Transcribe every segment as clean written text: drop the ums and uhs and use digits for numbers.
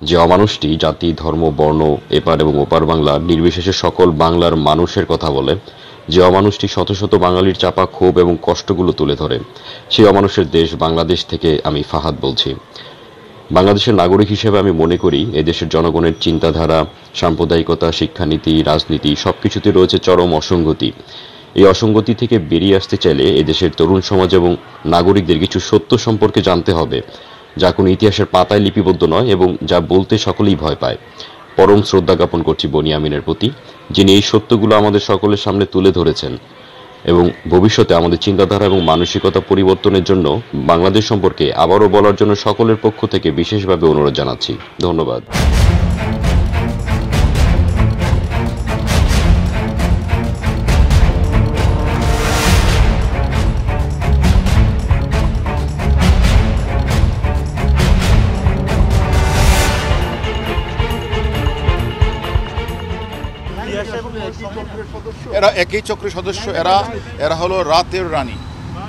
যে অমানুষটি জাতি, ধর্ম, বর্ণ, এপার এবং ওপার বাংলা নির্বিশেষে সকল বাংলার মানুষের কথা বলে, যে অমানুষটি শত শত বাঙালির চাপা ক্ষোভ এবং কষ্টগুলো তুলে ধরে, সেই অমানুষের দেশ বাংলাদেশ থেকে আমি ফাহাদ বলছি। বাংলাদেশের নাগরিক হিসেবে আমি মনে করি এদেশের জনগণের চিন্তাধারা, সাম্প্রদায়িকতা, শিক্ষানীতি, রাজনীতি সবকিছুতে রয়েছে চরম অসঙ্গতি। এই অসঙ্গতি থেকে বেরিয়ে আসতে চাইলে এদেশের তরুণ সমাজ এবং নাগরিকদের কিছু সত্য সম্পর্কে জানতে হবে, যা কোনো ইতিহাসের পাতায় লিপিবদ্ধ নয় এবং যা বলতে সকলেই ভয় পায়। পরম শ্রদ্ধা জ্ঞাপন করছি বনি আমিনের প্রতি, যিনি এই সত্যগুলো আমাদের সকলের সামনে তুলে ধরেছেন এবং ভবিষ্যতে আমাদের চিন্তাধারা এবং মানসিকতা পরিবর্তনের জন্য বাংলাদেশ সম্পর্কে আবারও বলার জন্য সকলের পক্ষ থেকে বিশেষভাবে অনুরোধ জানাচ্ছি। ধন্যবাদ। এরা একই চক্রের সদস্য। এরা হলো রাতের রানী।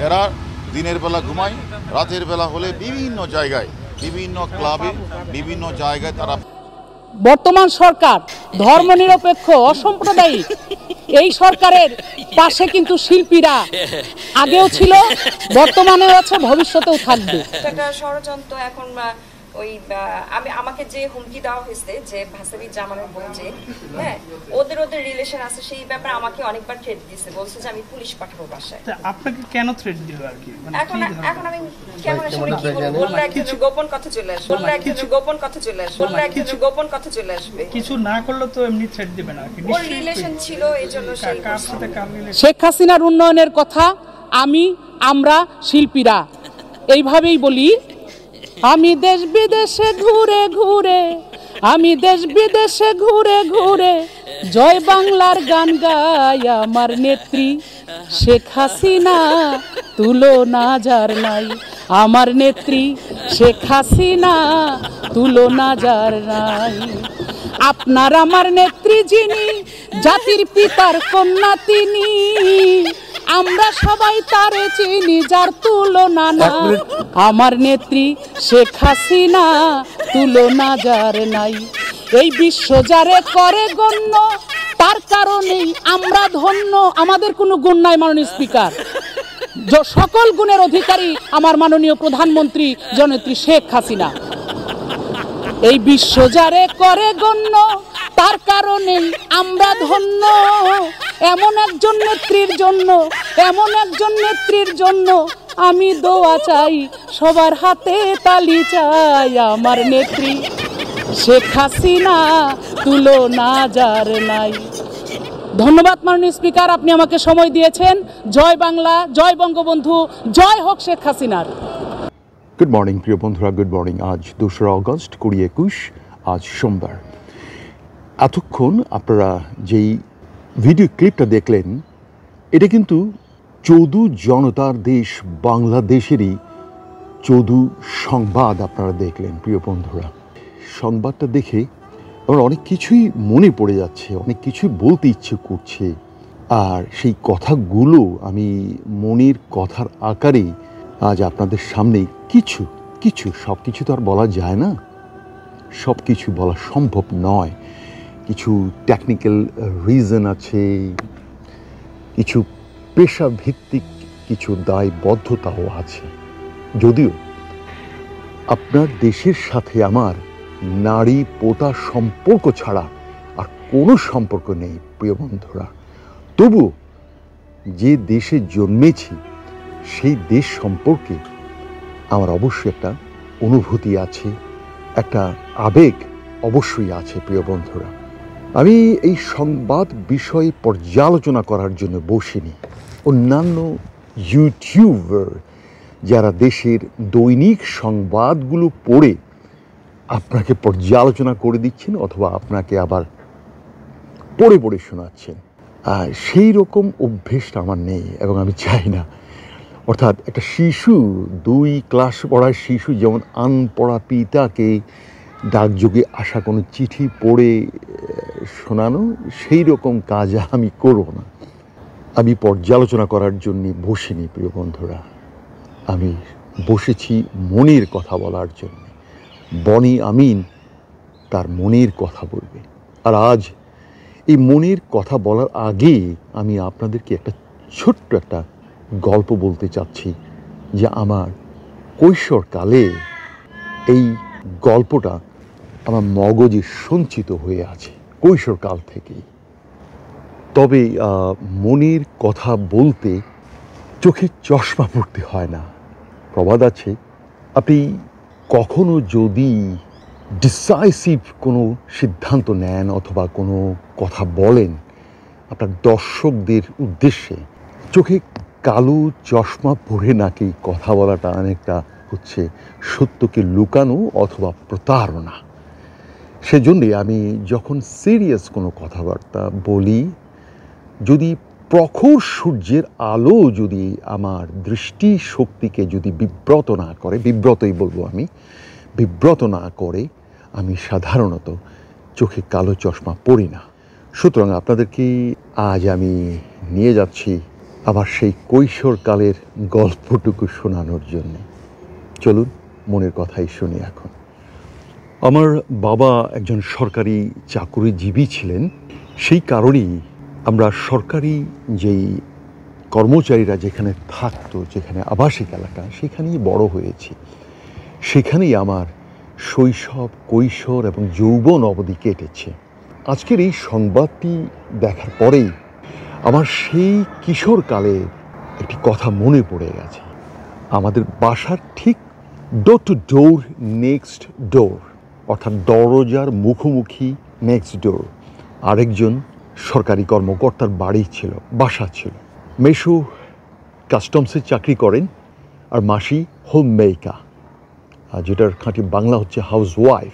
এরা দিনের বেলা ঘুমায়, রাতের বেলা হলে বিভিন্ন জায়গায়, বিভিন্ন ক্লাবে, বিভিন্ন জায়গায় তারা। বর্তমান সরকার ধর্মনিরপেক্ষ, অসাম্প্রদায়িক। এই সরকারের পাশে কিন্তু শিল্পীরা আগেও ছিল, বর্তমানেও আছে, ভবিষ্যতেও থাকবে। একটা ষড়যন্ত্র এখন ওই আমাকে যে হুমকি দেওয়া হয়েছে যে ভাসাবি জামানের বোন, যে হ্যাঁ ওদের রিলেশন আছে, সেই ব্যাপারে আমাকে অনেকবার থ্রেট দিয়েছে, বলছে যে আমি পুলিশ পাঠাবো বাসায়। আপনাকে কেন থ্রেট দিল আর কি? এখন আমি ক্যামেরার সামনে কি বলবো? বললে কিছু গোপন কথা চলে আসবে, বললে কিছু গোপন কথা চলে আসবে, বললে কিছু গোপন কথা চলে আসবে। কিছু না করলে তো এমনি থ্রেট দিবে না। ওর রিলেশন ছিল, এইজন্য সেই কার সাথে কার রিলেশন? শেখ হাসিনার উন্নয়নের কথা আমরা শিল্পীরা এইভাবেই বলি। আমি দেশ বিদেশে ঘুরে ঘুরে, আমি দেশ বিদেশে ঘুরে ঘুরে জয় বাংলার গান গাই। আমার নেত্রী শেখ হাসিনা তুলনা যার নাই, আমার নেত্রী শেখ হাসিনা তুলনা যার নাই। আপনার আমার নেত্রী যিনি, জাতির পিতার কন্যা তিনি, আমরা সবাই তারে চিনি, যার তুলনা না। আমার নেত্রী শেখ হাসিনা তুলনা যার নাই। এই বিশ্ব যারে করে গণ্য, তার কারণেই আমরা ধন্য। আমাদের কোনো গুণ নাই মাননীয় স্পিকার, সকল গুণের অধিকারী আমার মাননীয় প্রধানমন্ত্রী জননেত্রী শেখ হাসিনা। এই বিশ্ব যারে করে গণ্য, তার কারণেই আমরা ধন্য। এমন একজন নেত্রীর জন্য, এমন একজন নেত্রীর জন্য আমি দোয়া চাই, সবার হাতে তালি চাই। আমার নেত্রী শেখ হাসিনা তুলনা যার নাই। ধন্যবাদ মাননীয় স্পিকার, আপনি আমাকে সময় দিয়েছেন। জয় বাংলা, জয় বঙ্গবন্ধু, জয় হোক শেখ হাসিনার। গুড মর্নিং প্রিয় বন্ধুরা, গুড মর্নিং। আজ 2রা অগস্ট 2021, আজ সোমবার। এতক্ষণ আপনারা যেই ভিডিও ক্লিপটা দেখলেন, এটা কিন্তু চৌধু জনতার দেশ বাংলাদেশেরই চৌধু সংবাদ আপনারা দেখলেন। প্রিয় বন্ধুরা, সংবাদটা দেখে আমার অনেক কিছুই মনে পড়ে যাচ্ছে, অনেক কিছুই বলতে ইচ্ছে করছে। আর সেই কথাগুলো আমি মনের কথার আকারে আজ আপনাদের সামনে কিছু সব কিছু তো আর বলা যায় না, সব কিছু বলা সম্ভব নয়। কিছু টেকনিক্যাল রিজন আছে, কিছু পেশাভিত্তিক কিছু দায়বদ্ধতাও আছে। যদিও আপনার দেশের সাথে আমার নারী পোতা সম্পর্ক ছাড়া আর কোনো সম্পর্ক নেই প্রিয় বন্ধুরা, তবুও যে দেশে জন্মেছি সেই দেশ সম্পর্কে আমার অবশ্যই একটা অনুভূতি আছে, একটা আবেগ অবশ্যই আছে প্রিয় বন্ধুরা। আমি এই সংবাদ বিষয়ে পর্যালোচনা করার জন্য বসিনি। অন্যান্য ইউটিউবার যারা দেশের দৈনিক সংবাদগুলো পড়ে আপনাকে পর্যালোচনা করে দিচ্ছেন অথবা আপনাকে আবার পড়ে পড়ে শোনাচ্ছেন, সেই রকম অভ্যেসটা আমার নেই এবং আমি চাই না। অর্থাৎ একটা শিশু, 2 ক্লাস পড়ার শিশু যেমন আনপড়া পিতাকে ডাকযোগে আসা কোনো চিঠি পড়ে শোনানো, সেই রকম কাজ আমি করব না। আমি পর্যালোচনা করার জন্য বসিনি প্রিয় বন্ধুরা, আমি বসেছি মনের কথা বলার জন্য। বনি আমিন তার মনের কথা বলবে। আর আজ এই মনের কথা বলার আগে আমি আপনাদেরকে একটা ছোট্ট একটা গল্প বলতে চাচ্ছি, যে আমার কৈশোরকালে এই গল্পটা আমার মগজে সঞ্চিত হয়ে আছে কৈশোরকাল থেকেই। তবে মনের কথা বলতে চোখে চশমা পড়তে হয় না। প্রবাদ আছে, আপনি কখনো যদি ডিসাইসিভ কোনো সিদ্ধান্ত নেন অথবা কোনো কথা বলেন আপনার দর্শকদের উদ্দেশ্যে, চোখে কালো চশমা পরে নাকি কথা বলাটা অনেকটা হচ্ছে সত্যকে লুকানো অথবা প্রতারণা। সেজন্যে আমি যখন সিরিয়াস কোনো কথাবার্তা বলি, যদি প্রখর সূর্যের আলো যদি আমার দৃষ্টি শক্তিকে যদি বিব্রত না করে, বিব্রতই বলবো আমি, বিব্রত না করে, আমি সাধারণত চোখে কালো চশমা পরি না। সুতরাং আপনাদেরকে আজ আমি নিয়ে যাচ্ছি আবার সেই কৈশোরকালের গল্পটুকু শোনানোর জন্য। চলুন মনের কথাই শুনি এখন। আমার বাবা একজন সরকারি চাকুরিজীবী ছিলেন। সেই কারণেই আমরা সরকারি যেই কর্মচারীরা যেখানে থাকতো, যেখানে আবাসিক এলাকা, সেখানেই বড় হয়েছি। সেখানেই আমার শৈশব, কৈশোর এবং যৌবন অবধি কেটেছে। আজকের এই সংবাদটি দেখার পরেই আমার সেই কিশোরকালে একটি কথা মনে পড়ে গেছে। আমাদের বাসার ঠিক ডোর টু ডোর নেক্সট ডোর, অর্থাৎ দরজার মুখোমুখি নেক্সট ডোর আরেকজন সরকারি কর্মকর্তার বাড়ি ছিল, বাসা ছিল। মেশো কাস্টমসে চাকরি করেন আর মাসি হোম মেকার, আর যেটার খাঁটি বাংলা হচ্ছে হাউস ওয়াইফ।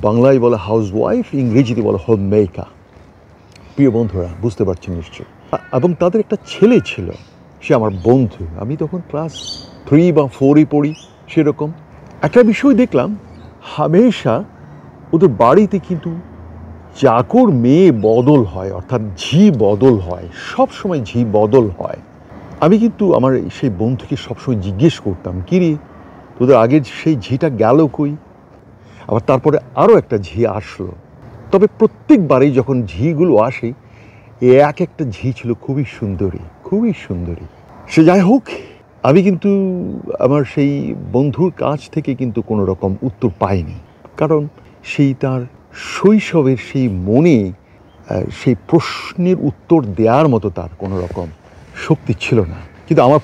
বাংলায় বলে হাউস ওয়াইফ, ইংরেজিতে বলে হোম মেকার। প্রিয় বন্ধুরা, বুঝতে পারছেন নিশ্চয়ই। এবং তাদের একটা ছেলে ছিল, সে আমার বন্ধু। আমি তখন ক্লাস 3 বা 4 পড়ি সেরকম। একটা বিষয় দেখলাম, হামেশা ওদের বাড়িতে কিন্তু চাকর মেয়ে বদল হয়, অর্থাৎ ঝি বদল হয়, সব সময় ঝি বদল হয়। আমি কিন্তু আমার সেই বন্ধুকে সবসময় জিজ্ঞেস করতাম, কিরে তোদের আগের সেই ঝিটা গেল কই? আবার তারপরে আরও একটা ঝি আসলো। তবে প্রত্যেকবারেই যখন ঝিগুলো আসে, এক একটা ঝি ছিল খুবই সুন্দরী, খুবই সুন্দরী। সে যাই হোক, আমি কিন্তু আমার সেই বন্ধুর কাছ থেকে কিন্তু কোনো রকম উত্তর পাইনি, কারণ সেই তার শৈশবের সেই মনে সেই প্রশ্নের উত্তর দেওয়ার মতো তার কোনো রকম শক্তি ছিল না। কিন্তু আমার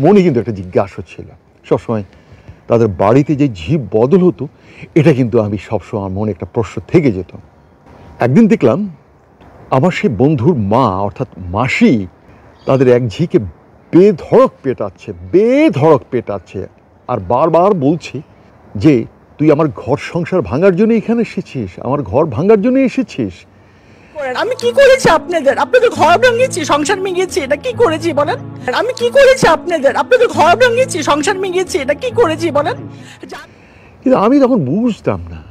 মনে কিন্তু একটা জিজ্ঞাসা ছিল সবসময়, তাদের বাড়িতে যে ঝি বদল হতো, এটা কিন্তু আমি সবসময় আমার মনে একটা প্রশ্ন থেকে যেত। একদিন দেখলাম আমার সেই বন্ধুর মা অর্থাৎ মাসি তাদের এক ঝিকে বেধড়ক পেটাচ্ছে আর বারবার বলছে যে তুই আমার ঘর সংসার ভাঙার জন্য এখানে এসেছিস, আমার ঘর ভাঙার জন্য এসেছিস। আমি কি করেছি আপনাদের ঘর ভাঙিয়েছি, সংসার ভেঙেছি, এটা কি করেছি বলেন? আমি কি করেছি আপনাদের ঘর ভাঙিয়েছি, সংসার ভেঙেছি, এটা কি করেছি বলেন? কিন্তু আমি তখন বুঝতাম না,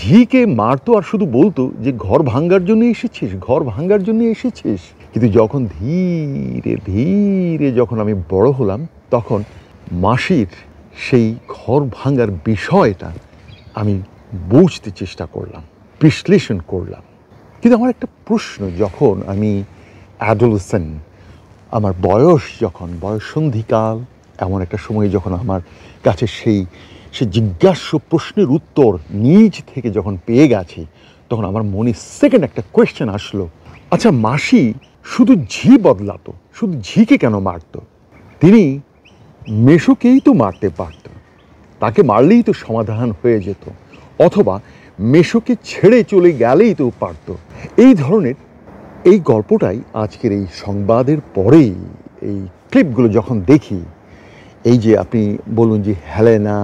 ঝিকে মারতো আর শুধু বলতো যে ঘর ভাঙার জন্য এসেছিস, ঘর ভাঙার জন্য এসেছিস। কিন্তু যখন ধীরে ধীরে যখন আমি বড় হলাম, তখন মাসির সেই ঘর ভাঙার বিষয়টা আমি বুঝতে চেষ্টা করলাম, বিশ্লেষণ করলাম। কিন্তু আমার একটা প্রশ্ন, যখন আমি অ্যাডোলেসেন্ট, আমার বয়ঃসন্ধিকাল, এমন একটা সময় যখন আমার কাছে সেই জিজ্ঞাস্য প্রশ্নের উত্তর নিজ থেকে যখন পেয়ে গেছি, তখন আমার মনে সেকেন্ড একটা কোয়েশ্চেন আসলো, আচ্ছা মাসি শুধু ঝি বদলাতো, শুধু ঝিকে কেন মারতো? তিনি মেশোকেই তো মারতে পারত, তাকে মারলেই তো সমাধান হয়ে যেত, অথবা মেশোকে ছেড়ে চলে গেলেই তো পারত। এই ধরনের এই গল্পটাই আজকের এই সংবাদের পরেই এই ক্লিপগুলো যখন দেখি, এই যে আপনি বলুন যে হেলেনা,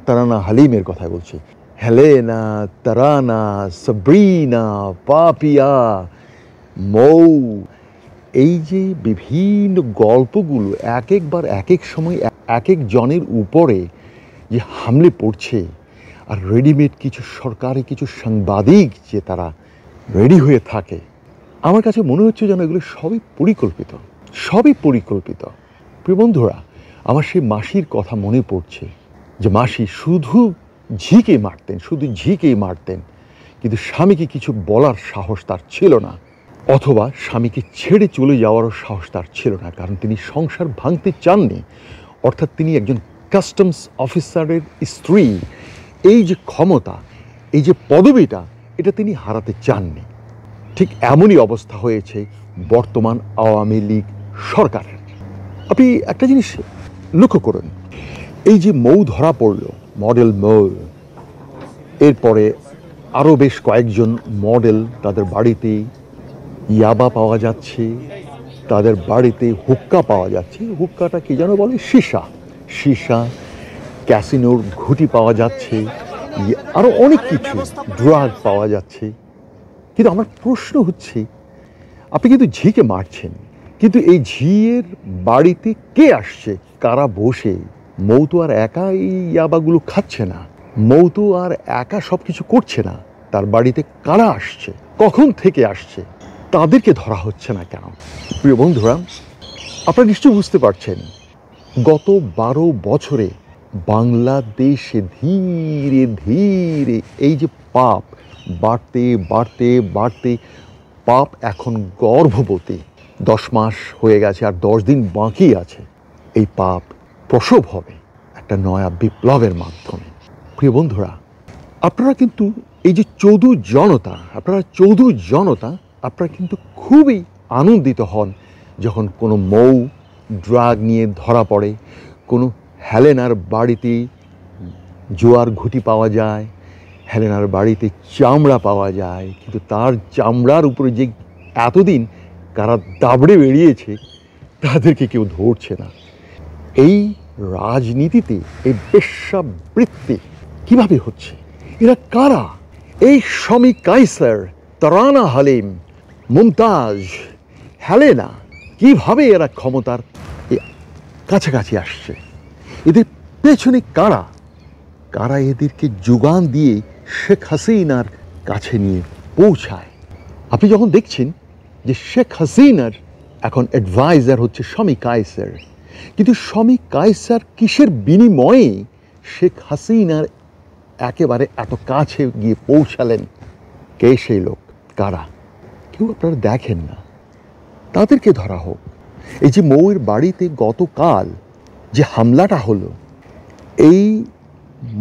তারানা হালিমের কথা বলছি, হেলেনা, তারানা, সাব্রিনা, পাপিয়া, মৌ, এই যে বিভিন্ন গল্পগুলো এক একবার এক এক সময় এক এক জনের উপরে যে হামলে পড়ছে, আর রেডিমেড কিছু সরকারি কিছু সাংবাদিক যে তারা রেডি হয়ে থাকে, আমার কাছে মনে হচ্ছে যেন এগুলো সবই পরিকল্পিত। প্রিয় বন্ধুরা, আমার সেই মাসির কথা মনে পড়ছে, যে মাসি শুধু ঝিকেই মারতেন, শুধু ঝিকেই মারতেন, কিন্তু স্বামীকে কিছু বলার সাহস তার ছিল না, অথবা স্বামীকে ছেড়ে চলে যাওয়ারও সাহস তার ছিল না, কারণ তিনি সংসার ভাঙতে চাননি। অর্থাৎ তিনি একজন কাস্টমস অফিসারের স্ত্রী, এই যে ক্ষমতা, এই যে পদবিটা, এটা তিনি হারাতে চাননি। ঠিক এমনই অবস্থা হয়েছে বর্তমান আওয়ামী লীগ সরকারের। আপনি একটা জিনিস লক্ষ্য করুন, এই যে মৌ ধরা পড়ল, মডেল মৌ, এরপরে আরও বেশ কয়েকজন মডেল, তাদের বাড়িতে ইয়াবা পাওয়া যাচ্ছে, তাদের বাড়িতে হুক্কা পাওয়া যাচ্ছে। হুক্কাটা কি যেন বলে, সীসা, ক্যাসিনোর ঘুঁটি পাওয়া যাচ্ছে, আরও অনেক কিছু ড্রাগ পাওয়া যাচ্ছে। কিন্তু আমার প্রশ্ন হচ্ছে, আপনি কিন্তু ঝিকে মারছেন, কিন্তু এই ঝিয়ের বাড়িতে কে আসছে, কারা বসে? মৌ তো আর একা এই ইয়াবাগুলো খাচ্ছে না, মৌ তো আর একা সব কিছু করছে না। তার বাড়িতে কারা আসছে, কখন থেকে আসছে, তাদেরকে ধরা হচ্ছে না কেন? প্রিয় বন্ধুরা, আপনারা নিশ্চয়ই বুঝতে পারছেন, গত 12 বছরে বাংলাদেশে ধীরে ধীরে এই যে পাপ বাড়তে বাড়তে বাড়তে, পাপ এখন গর্ভবতী, 10 মাস হয়ে গেছে আর 10 দিন বাকি আছে। এই পাপ প্রসব হবে একটা নয়া বিপ্লবের মাধ্যমে। প্রিয় বন্ধুরা, আপনারা কিন্তু এই যে চৌধু জনতা, আপনারা কিন্তু খুবই আনন্দিত হন যখন কোনো মৌ ড্রাগ নিয়ে ধরা পড়ে, কোনো হেলেনার বাড়িতে জোয়ার ঘুঁটি পাওয়া যায়, হেলেনার বাড়িতে চামড়া পাওয়া যায়, কিন্তু তার চামড়ার উপরে যে এতদিন কারা দাবড়ে বেরিয়েছে তাদেরকে কেউ ধরছে না। এই রাজনীতিতে এই বেশ্যাবৃত্তি কিভাবে হচ্ছে? এরা কারা? এই শমী কায়সার, তারানা হালিম, মুমতাজ, হেলেনা, কিভাবে এরা ক্ষমতার কাছাকাছি আসছে? এদের পেছনে কারা? কারা এদেরকে যোগান দিয়ে শেখ হাসিনার কাছে নিয়ে পৌঁছায়? আপনি যখন দেখছেন যে শেখ হাসিনার এখন অ্যাডভাইজার হচ্ছে শমী কায়সার, কিন্তু শমী কায়সার কিসের বিনিময়ে শেখ হাসিনার একেবারে এত কাছে গিয়ে পৌঁছালেন? কে সেই লোক, কারা? কেউ আপনারা দেখেন না, তাদেরকে ধরা হোক। এই যে মৌয়ের বাড়িতে গতকাল যে হামলাটা হলো, এই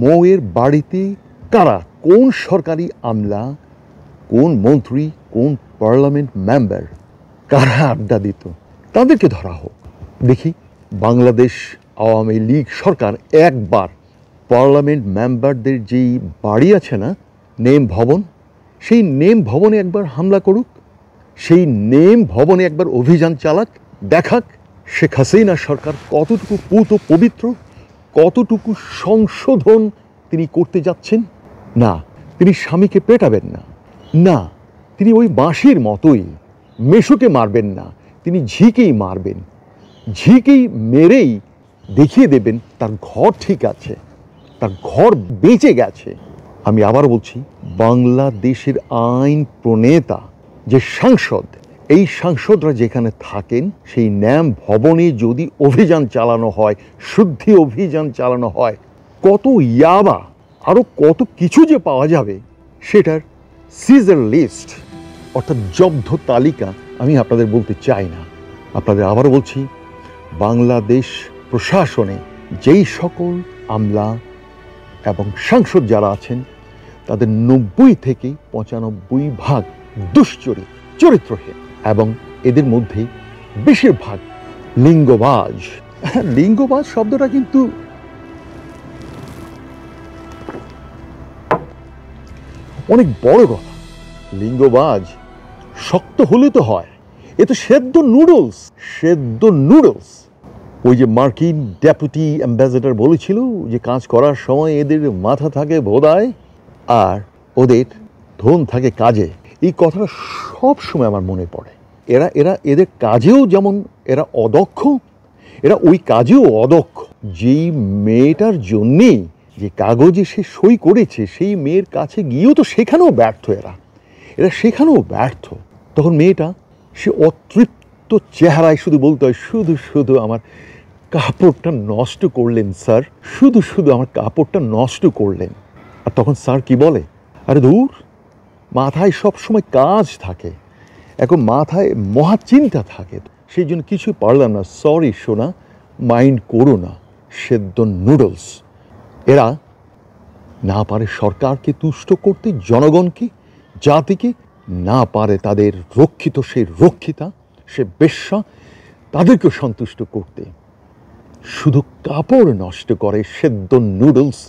মৌয়ের বাড়িতে কারা, কোন সরকারি আমলা, কোন মন্ত্রী, কোন পার্লামেন্ট মেম্বার, কারা আড্ডা দিত, তাদেরকে ধরা হোক। দেখি বাংলাদেশ আওয়ামী লীগ সরকার একবার পার্লামেন্ট মেম্বারদের যেই বাড়ি আছে না, নেম ভবন, সেই নেম ভবনে একবার হামলা করুক, সেই নেম ভবনে একবার অভিযান চালাক, দেখাক শেখ হাসিনা সরকার কতটুকু পুত পবিত্র, কতটুকু সংশোধন তিনি করতে যাচ্ছেন। না, তিনি স্বামীকে পেটাবেন না, না তিনি ওই বাঁশির মতোই মেশুকে মারবেন না, তিনি ঝিকেই মারবেন, ঝিকেই মেরেই দেখিয়ে দেবেন তার ঘর ঠিক আছে, তার ঘর বেঁচে গেছে। আমি আবার বলছি, বাংলাদেশের আইন প্রণেতা যে সাংসদ, এই সাংসদরা যেখানে থাকেন সেই ন্যাম ভবনে যদি অভিযান চালানো হয়, শুদ্ধি অভিযান চালানো হয়, কত ইয়াবা আরও কত কিছু যে পাওয়া যাবে সেটার সিজার লিস্ট অর্থাৎ জব্দ তালিকা আমি আপনাদের বলতে চাই না। আপনাদের আবার বলছি, বাংলাদেশ প্রশাসনে যেই সকল আমলা এবং সাংসদ যারা আছেন তাদের 90 থেকে 95% চরিত্রহীন, এবং এদের মধ্যে বেশিরভাগ লিঙ্গবাজ। লিঙ্গবাজ শব্দটা কিন্তু অনেক বড় কথা। লিঙ্গবাজ শক্ত হলে তো হয়, এ তো সেদ্ধ নুডলস। ওই যে মার্কিন ডেপুটি অ্যাম্বাসেডর বলেছিল যে কাজ করার সময় এদের মাথা থাকে ভোদায় আর ওদের ধন থাকে কাজে। এই কথাটা সব সময় আমার মনে পড়ে। এদের কাজেও যেমন এরা অদক্ষ, এরা ওই কাজেও অদক্ষ। যেই মেয়েটার জন্যে যে কাগজে সে সই করেছে সেই মেয়ের কাছে গিয়েও তো সেখানেও ব্যর্থ, এরা সেখানেও ব্যর্থ। তখন মেয়েটা সে অতৃপ্ত চেহারায় শুধু বলতে হয়, শুধু আমার কাপড়টা নষ্ট করলেন স্যার, শুধু আমার কাপড়টা নষ্ট করলেন। তখন স্যার কি বলে, আরে দূর, মাথায় সবসময় কাজ থাকে, এখন মাথায় মহা চিন্তা থাকে, সেই জন্য কিছু পারলাম না, সরি সোনা, মাইন্ড করো না, সেদ্ধ নুডলস। এরা না পারে সরকারকে তুষ্ট করতে, জনগণকে, জাতিকে, না পারে তাদের রক্ষিত সে রক্ষিতা, সে বেশ্যা, তাদেরকেও সন্তুষ্ট করতে। শুধু কাপড় নষ্ট করে সেদ্ধ নুডলস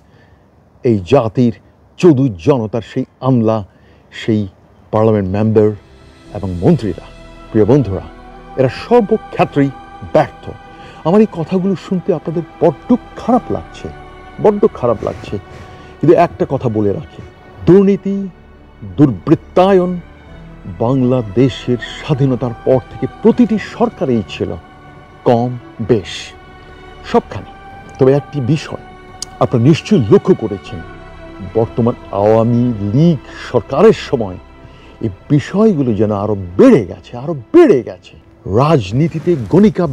এই জাতির চৌধু জনতার সেই আমলা, সেই পার্লামেন্ট মেম্বার এবং মন্ত্রীরা। প্রিয় বন্ধুরা, এরা সর্বক্ষেত্রেই ব্যর্থ। আমার এই কথাগুলো শুনতে আপনাদের বড্ড খারাপ লাগছে, বড্ড খারাপ লাগছে, কিন্তু একটা কথা বলে রাখি, দুর্নীতি, দুর্বৃত্তায়ন বাংলাদেশের স্বাধীনতার পর থেকে প্রতিটি সরকারেই ছিল, কম বেশ সবখানে। তবে একটি বিষয় আপনারা নিশ্চয়ই লক্ষ্য করেছেন, বর্তমান আওয়ামী লীগ সরকারের সময় এই বিষয়গুলো যেন আরো বেড়ে গেছে, আরো বেড়ে গেছে। রাজনীতিতে গণিকা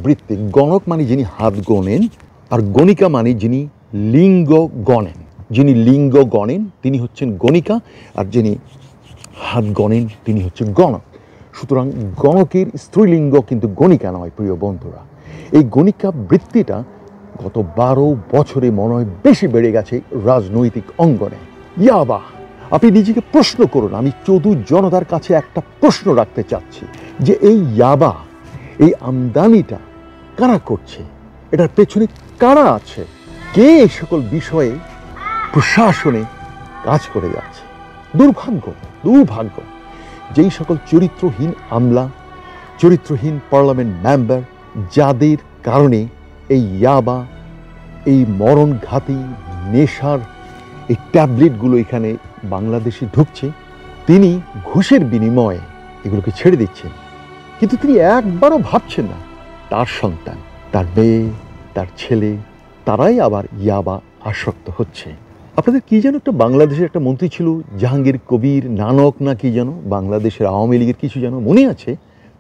বৃত্তি, গণক মানে যিনি হাত গণেন, আর গণিকা মানে যিনি লিঙ্গ গণেন। যিনি লিঙ্গ গণেন তিনি হচ্ছেন গণিকা, আর যিনি হাত গণেন তিনি হচ্ছেন গণক। সুতরাং গণকের স্ত্রীলিঙ্গ কিন্তু গণিকা নয়। প্রিয় বন্ধুরা, এই গণিকা বৃত্তিটা গত 12 বছরে মনে হয় বেশি বেড়ে গেছে রাজনৈতিক অঙ্গনে। ইয়াবা, আপনি নিজেকে প্রশ্ন করুন, আমি চৌধু জনতার কাছে একটা প্রশ্ন রাখতে চাচ্ছি, যে এই ইয়াবা, এই আমদানিটা কারা করছে, এটার পেছনে কারা আছে, কে এই সকল বিষয়ে প্রশাসনে কাজ করে যাচ্ছে? দুর্ভাগ্য যেই সকল চরিত্রহীন আমলা, চরিত্রহীন পার্লামেন্ট মেম্বার, যাদের কারণে এই ইয়াবা, এই মরণঘাতী নেশার এই ট্যাবলেটগুলো এখানে বাংলাদেশে ঢুকছে, তিনি ঘুষের বিনিময়ে এগুলোকে ছেড়ে দিচ্ছেন। কিন্তু তিনি একবারও ভাবছেন না তার সন্তান, তার মেয়ে, তার ছেলে, তারাই আবার ইয়াবা আসক্ত হচ্ছে। আপনাদের কি যেন একটা বাংলাদেশের একটা মন্ত্রী ছিল, জাহাঙ্গীর কবির নানক না কি যেন, বাংলাদেশের আওয়ামী লীগের কিছু যেন মনে আছে,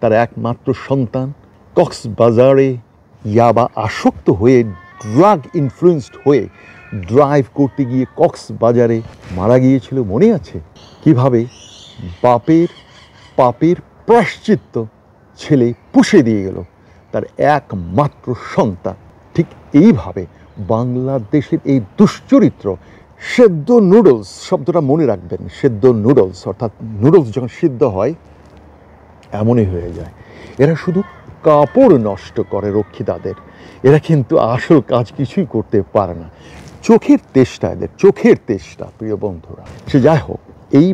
তার একমাত্র সন্তান কক্সবাজারে ইয়াবা আসক্ত হয়ে, ড্রাগ ইনফ্লুয়েন্সড হয়ে ড্রাইভ করতে গিয়ে কক্সবাজারে মারা গিয়েছিল, মনে আছে? কিভাবে পাপের প্রায়শ্চিত্ত ছেলে পুষে দিয়ে গেল তার একমাত্র সন্তান। ঠিক এইভাবে বাংলাদেশের এই দুশ্চরিত্র সেদ্ধ নুডলস, শব্দটা মনে রাখবেন, সেদ্ধ নুডলস, অর্থাৎ নুডলস যখন সিদ্ধ হয় এমনই হয়ে যায়। এরা শুধু কাপড় নষ্ট করে রক্ষিতাদের, এরা কিন্তু আসল কাজ কিছুই করতে পারে না। চোখের তেষ্টা এদের, চোখের তেষ্টা। প্রিয় বন্ধুরা, সে যাই হোক, এই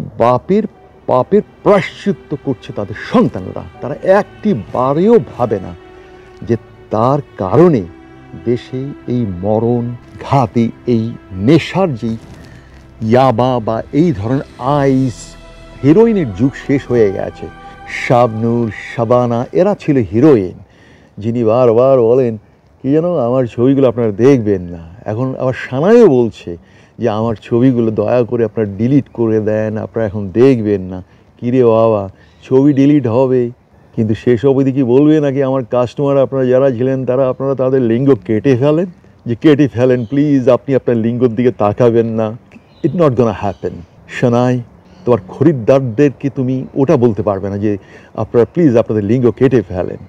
পাপের প্রায়শ্চিত্ত করছে তাদের সন্তানরা। তারা একটি বারেও ভাবে না যে তার কারণে দেশে এই মরণ ঘাতী, এই নেশার যেই ইয়াবা বা এই ধরনের আইস, হিরোইনের যুগ শেষ হয়ে গেছে। শাবনূর, শাবানা এরা ছিল হিরোইন, যিনি বারবার বলেন কি যেন, আমার ছবিগুলো আপনারা দেখবেন না। এখন আবার সানাইও বলছে যে আমার ছবিগুলো দয়া করে আপনারা ডিলিট করে দেন, আপনারা এখন দেখবেন না। কিরে বাবা, ছবি ডিলিট হবে, কিন্তু শেষ অবধি কি বলবে নাকি আমার কাস্টমার আপনারা যারা ছিলেন আপনারা তাদের লিঙ্গ কেটে ফেলেন, যে কেটে ফেলেন প্লিজ, আপনি আপনার লিঙ্গর দিকে তাকাবেন না। It not gonna happen. সানাই, তোমার খরিদ্দারদেরকে তুমি ওটা বলতে পারবে না যে আপনারা প্লিজ আপনাদের লিঙ্গ কেটে ফেলেন।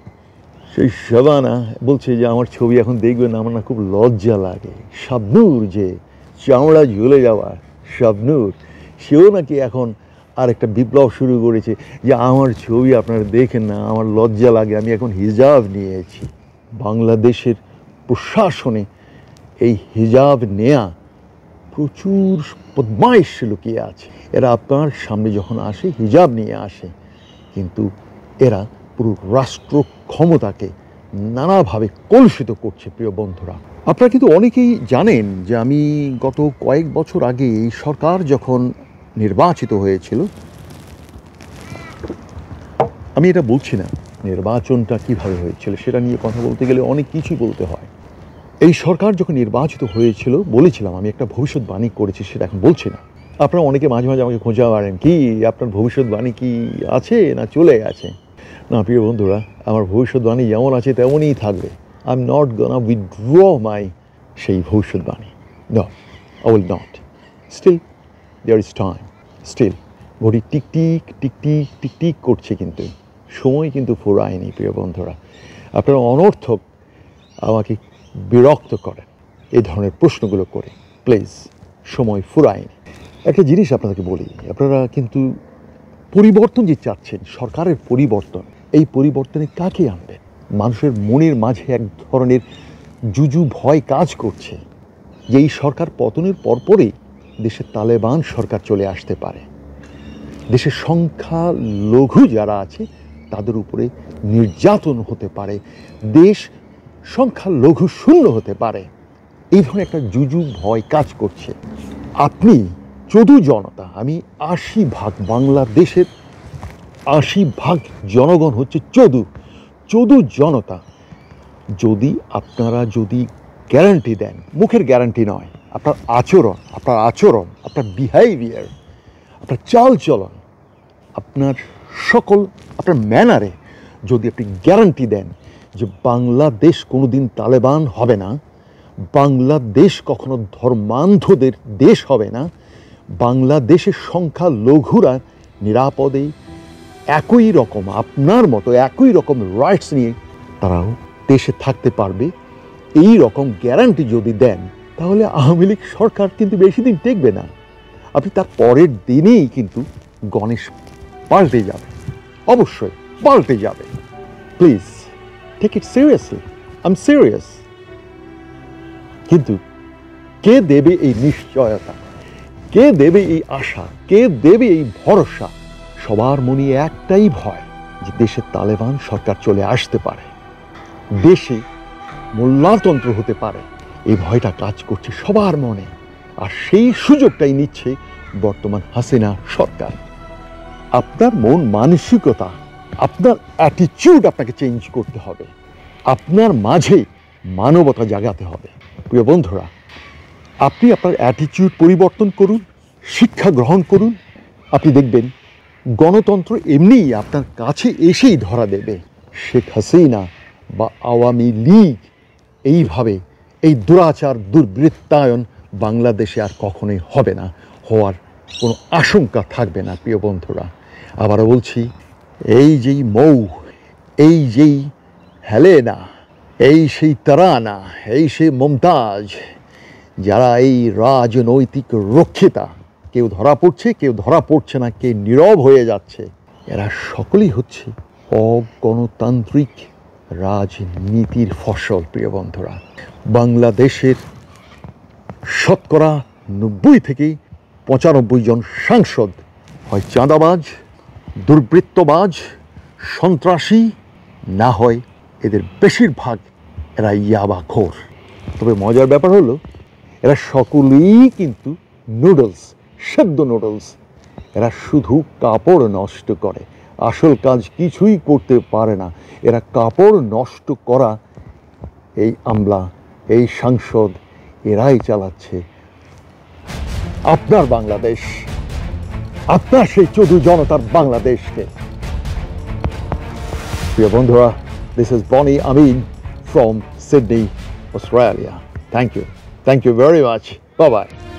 সেই শাবানা বলছে যে আমার ছবি এখন দেখবেন না, আমার না খুব লজ্জা লাগে। শাবনূর, যে চামড়া ঝুলে যাওয়া শাবনূর, সেও নাকি এখন আর একটা বিপ্লব শুরু করেছে যে আমার ছবি আপনারা দেখেন না, আমার লজ্জা লাগে, আমি এখন হিজাব নিয়েছি। বাংলাদেশের প্রশাসনে এই হিজাব নেয়া প্রচুর বদমাইশ লুকিয়ে আছে। এরা আপনার সামনে যখন আসে হিজাব নিয়ে আসে, কিন্তু এরা পুরো রাষ্ট্র ক্ষমতাকে নানাভাবে কলুষিত করছে। প্রিয় বন্ধুরা, আপনারা কিন্তু অনেকেই জানেন যে আমি গত কয়েক বছর আগে এই সরকার যখন নির্বাচিত হয়েছিল, আমি এটা বলছি না নির্বাচনটা কিভাবে হয়েছিল, সেটা নিয়ে কথা বলতে গেলে অনেক কিছুই বলতে হয়। এই সরকার যখন নির্বাচিত হয়েছিল বলেছিলাম, আমি একটা ভবিষ্যৎবাণী করেছি, সেটা এখন বলছি না। আপনারা অনেকে মাঝে মাঝে আমাকে খোঁজা পারেন, কি আপনার ভবিষ্যৎবাণী কি আছে না চলে গেছে? না প্রিয় বন্ধুরা, আমার ভবিষ্যৎবাণী যেমন আছে তেমনই থাকবে। I am not gonna withdraw my সেই ভবিষ্যৎবাণী। না, I will not. Still, there is time. Still, ঘড়ি টিকটিক টিকটিক টিকটিক করছে, কিন্তু সময় কিন্তু ফুরায়নি প্রিয় বন্ধুরা। আপনারা অনর্থক আমাকে বিরক্ত করেন এই ধরনের প্রশ্নগুলো করে। প্লিজ, সময় ফুরায়নি। একটা জিনিস আপনাদেরকে বলি, আপনারা কিন্তু পরিবর্তন যে চাচ্ছেন, সরকারের পরিবর্তন, এই পরিবর্তনে কাকে আনবেন? মানুষের মনের মাঝে এক ধরনের জুজু ভয় কাজ করছে যে এই সরকার পতনের পরপরই দেশে তালেবান সরকার চলে আসতে পারে, দেশের সংখ্যালঘু যারা আছে তাদের উপরে নির্যাতন হতে পারে, দেশ সংখ্যালঘু শূন্য হতে পারে, এই ধরনের একটা জুজু ভয় কাজ করছে। আপনি চদু জনতা, আমি 80% বাংলাদেশের 80% জনগণ হচ্ছে চদু জনতা। যদি আপনারা গ্যারান্টি দেন, মুখের গ্যারান্টি নয়, আপনার আচরণ, আপনার বিহেভিয়ার, আপনার চালচলন, আপনার আপনার ম্যানারে যদি আপনি গ্যারান্টি দেন যে বাংলাদেশ কোনোদিন তালেবান হবে না, বাংলাদেশ কখনো ধর্মান্ধদের দেশ হবে না, বাংলাদেশের সংখ্যালঘুরা নিরাপদে একই রকম, আপনার মতো একই রকম রাইটস নিয়ে তারাও দেশে থাকতে পারবে, এই রকম গ্যারান্টি যদি দেন, তাহলে আওয়ামী লীগ সরকার কিন্তু বেশি দিন টেকবে না। আপনি তার পরের দিনেই কিন্তু গণেশ পাল্টে যাবে, অবশ্যই পাল্টে যাবে। Please take it seriously, I am serious. কিন্তু কে দেবে এই নিশ্চয়তা, কে দেবে এই আশা, কে দেবে এই ভরসা? সবার মনে একটাই ভয় যে দেশে তালেবান সরকার চলে আসতে পারে, দেশে মোল্লাতন্ত্র হতে পারে, এই ভয়টা কাজ করছে সবার মনে। আর সেই সুযোগটাই নিচ্ছে বর্তমান হাসিনা সরকার। আপনার মন মানসিকতা, আপনার অ্যাটিটিউড আপনাকে চেঞ্জ করতে হবে, আপনার মাঝে মানবতা জাগাতে হবে। প্রিয় বন্ধুরা, আপনি আপনার অ্যাটিটিউড পরিবর্তন করুন, শিক্ষা গ্রহণ করুন, আপনি দেখবেন গণতন্ত্র এমনিই আপনার কাছে এসেই ধরা দেবে। শেখ হাসিনা বা আওয়ামী লীগ এইভাবে এই দুরাচার দুর্বৃত্তায়ন বাংলাদেশে আর কখনোই হবে না, হওয়ার কোনো আশঙ্কা থাকবে না। প্রিয় বন্ধুরা, আবারও বলছি, এই যেই মৌ, এই যেই হেলেনা, এই সেই তারানা, এই সেই মমতাজ, যারা এই রাজনৈতিক রক্ষিতা, কেউ ধরা পড়ছে, কেউ ধরা পড়ছে না, কে নীরব হয়ে যাচ্ছে, এরা সকলেই হচ্ছে অগণতান্ত্রিক রাজনীতির ফসল। প্রিয় বন্ধুরা, বাংলাদেশের শতকরা 90 থেকে 95 জন সাংসদ হয় চাঁদাবাজ, দুর্বৃত্তবাজ, সন্ত্রাসী, না হয় এদের বেশিরভাগ এরা ইয়াবাখোর। তবে মজার ব্যাপার হলো, এরা সকলেই কিন্তু নুডলস, সেদ্ধ নুডলস। এরা শুধু কাপড় নষ্ট করে, আসল কাজ কিছুই করতে পারে না। এরা কাপড় নষ্ট করা এই আমলা, এই সাংসদ, এরাই চালাচ্ছে আপনার বাংলাদেশ, আপনার সেই চদু জনতার বাংলাদেশকে। প্রিয় বন্ধুরা, this is Bonnie Amin from Sydney, Australia. Thank you very much. Bye bye.